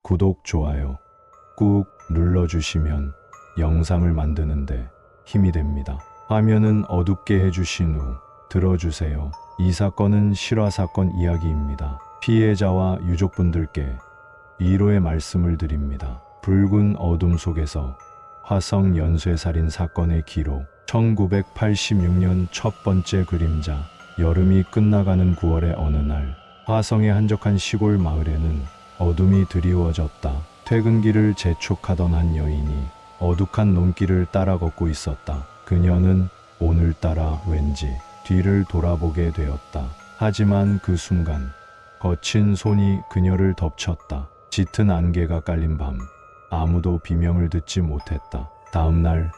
구독, 좋아요 꾹 눌러주시면 영상을 만드는데 힘이 됩니다. 화면은 어둡게 해주신 후 들어주세요. 이 사건은 실화사건 이야기입니다. 피해자와 유족분들께 위로의 말씀을 드립니다. 붉은 어둠 속에서 화성 연쇄살인 사건의 기록. 1986년 첫 번째 그림자. 여름이 끝나가는 9월의 어느 날, 화성의 한적한 시골 마을에는 어둠이 드리워졌다. 퇴근길을 재촉하던 한 여인이 어둑한 논길을 따라 걷고 있었다. 그녀는 오늘따라 왠지 뒤를 돌아보게 되었다. 하지만 그 순간 거친 손이 그녀를 덮쳤다. 짙은 안개가 깔린 밤, 아무도 비명을 듣지 못했다. 다음 날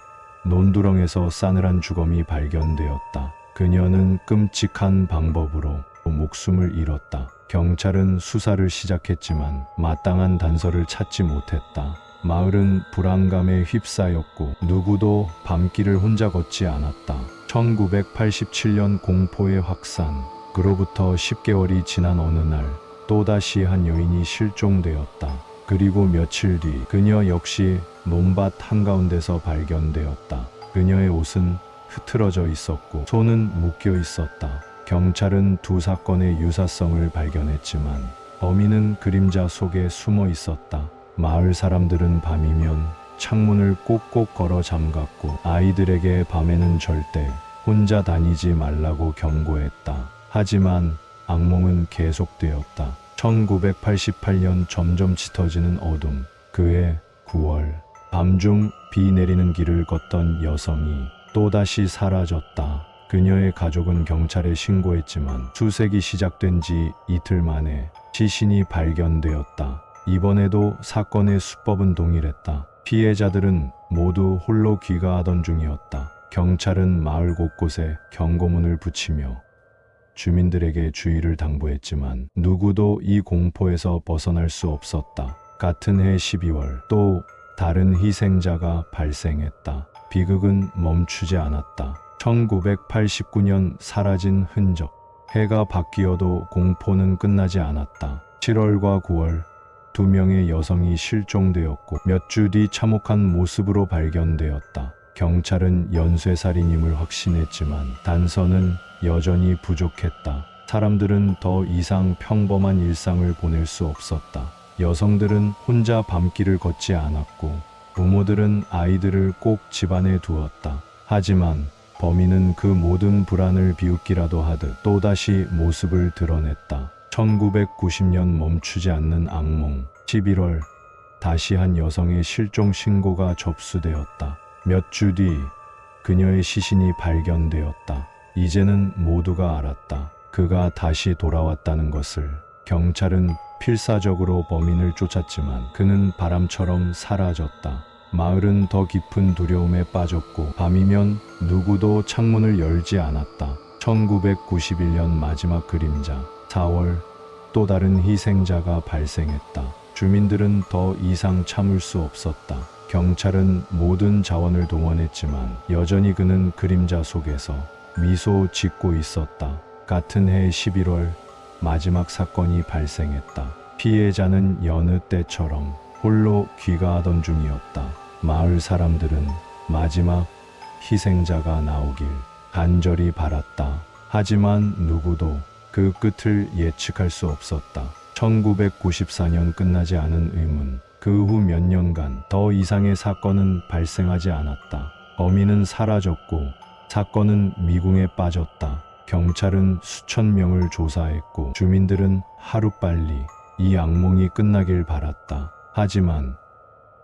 논두렁에서 싸늘한 주검이 발견되었다. 그녀는 끔찍한 방법으로 목숨을 잃었다. 경찰은 수사를 시작했지만 마땅한 단서를 찾지 못했다. 마을은 불안감에 휩싸였고 누구도 밤길을 혼자 걷지 않았다. 1987년 공포의 확산. 그로부터 10개월이 지난 어느 날 또다시 한 여인이 실종되었다. 그리고 며칠 뒤 그녀 역시 논밭 한가운데서 발견되었다. 그녀의 옷은 흐트러져 있었고 손은 묶여 있었다. 경찰은 두 사건의 유사성을 발견했지만 범인은 그림자 속에 숨어 있었다. 마을 사람들은 밤이면 창문을 꼭꼭 걸어 잠갔고 아이들에게 밤에는 절대 혼자 다니지 말라고 경고했다. 하지만 악몽은 계속되었다. 1988년 점점 짙어지는 어둠. 그해 9월, 밤중 비 내리는 길을 걷던 여성이 또다시 사라졌다. 그녀의 가족은 경찰에 신고했지만 수색이 시작된 지 이틀 만에 시신이 발견되었다. 이번에도 사건의 수법은 동일했다. 피해자들은 모두 홀로 귀가하던 중이었다. 경찰은 마을 곳곳에 경고문을 붙이며 주민들에게 주의를 당부했지만 누구도 이 공포에서 벗어날 수 없었다. 같은 해 12월 또 다른 희생자가 발생했다. 비극은 멈추지 않았다. 1989년 사라진 흔적. 해가 바뀌어도 공포는 끝나지 않았다. 7월과 9월 두 명의 여성이 실종되었고 몇 주 뒤 참혹한 모습으로 발견되었다. 경찰은 연쇄살인임을 확신했지만 단서는 여전히 부족했다. 사람들은 더 이상 평범한 일상을 보낼 수 없었다. 여성들은 혼자 밤길을 걷지 않았고 부모들은 아이들을 꼭 집안에 두었다. 하지만 범인은 그 모든 불안을 비웃기라도 하듯 또다시 모습을 드러냈다. 1990년 멈추지 않는 악몽. 11월 다시 한 여성의 실종 신고가 접수되었다. 몇 주 뒤 그녀의 시신이 발견되었다. 이제는 모두가 알았다. 그가 다시 돌아왔다는 것을. 경찰은 필사적으로 범인을 쫓았지만 그는 바람처럼 사라졌다. 마을은 더 깊은 두려움에 빠졌고 밤이면 누구도 창문을 열지 않았다. 1991년 마지막 그림자. 4월 또 다른 희생자가 발생했다. 주민들은 더 이상 참을 수 없었다. 경찰은 모든 자원을 동원했지만 여전히 그는 그림자 속에서 미소 짓고 있었다. 같은 해 11월 마지막 사건이 발생했다. 피해자는 여느 때처럼 홀로 귀가하던 중이었다. 마을 사람들은 마지막 희생자가 나오길 간절히 바랐다. 하지만 누구도 그 끝을 예측할 수 없었다. 1994년 끝나지 않은 의문. 그 후 몇 년간 더 이상의 사건은 발생하지 않았다. 범인은 사라졌고 사건은 미궁에 빠졌다. 경찰은 수천 명을 조사했고 주민들은 하루빨리 이 악몽이 끝나길 바랐다. 하지만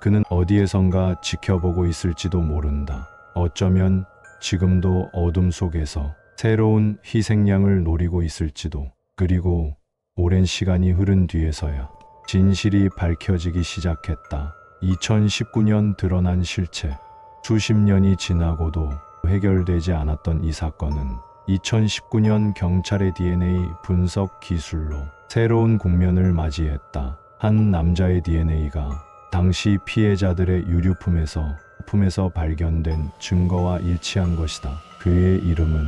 그는 어디에선가 지켜보고 있을지도 모른다. 어쩌면 지금도 어둠 속에서 새로운 희생양을 노리고 있을지도. 그리고 오랜 시간이 흐른 뒤에서야 진실이 밝혀지기 시작했다. 2019년 드러난 실체. 수십 년이 지나고도 해결되지 않았던 이 사건은 2019년 경찰의 DNA 분석 기술로 새로운 국면을 맞이했다. 한 남자의 DNA가 당시 피해자들의 유류품에서 발견된 증거와 일치한 것이다. 그의 이름은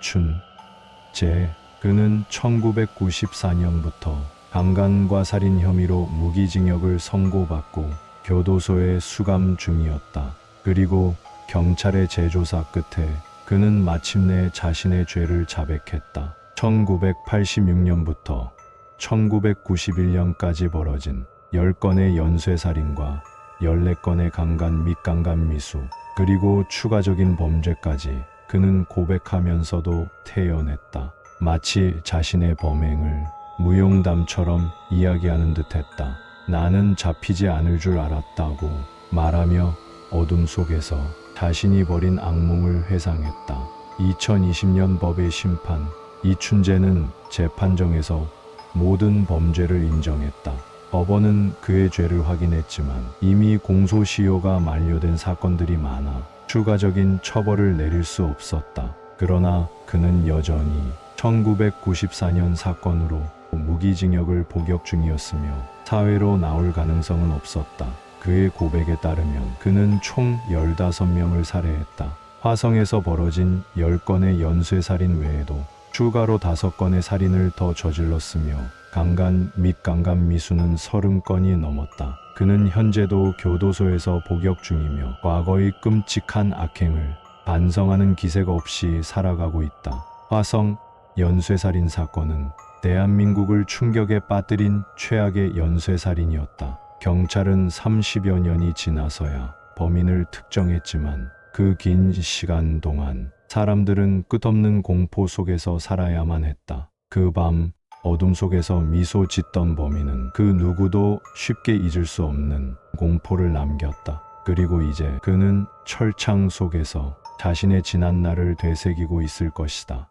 이춘재. 그는 1994년부터 강간과 살인 혐의로 무기징역을 선고받고 교도소에 수감 중이었다. 그리고 경찰의 재조사 끝에 그는 마침내 자신의 죄를 자백했다. 1986년부터 1991년까지 벌어진 10건의 연쇄살인과 14건의 강간 및 강간 미수, 그리고 추가적인 범죄까지 그는 고백하면서도 태연했다. 마치 자신의 범행을 무용담처럼 이야기하는 듯했다. 나는 잡히지 않을 줄 알았다고 말하며 어둠 속에서 자신이 벌인 악몽을 회상했다. 2020년 법의 심판, 이춘재는 재판정에서 모든 범죄를 인정했다. 법원은 그의 죄를 확인했지만 이미 공소시효가 만료된 사건들이 많아 추가적인 처벌을 내릴 수 없었다. 그러나 그는 여전히 1994년 사건으로 무기징역을 복역 중이었으며 사회로 나올 가능성은 없었다. 그의 고백에 따르면 그는 총 15명을 살해했다. 화성에서 벌어진 10건의 연쇄살인 외에도 추가로 5건의 살인을 더 저질렀으며 강간 및 강간 미수는 30건이 넘었다. 그는 현재도 교도소에서 복역 중이며 과거의 끔찍한 악행을 반성하는 기세가 없이 살아가고 있다. 화성 연쇄살인 사건은 대한민국을 충격에 빠뜨린 최악의 연쇄살인이었다. 경찰은 30여 년이 지나서야 범인을 특정했지만 그 긴 시간 동안 사람들은 끝없는 공포 속에서 살아야만 했다. 그 밤 어둠 속에서 미소 짓던 범인은 그 누구도 쉽게 잊을 수 없는 공포를 남겼다. 그리고 이제 그는 철창 속에서 자신의 지난 날을 되새기고 있을 것이다.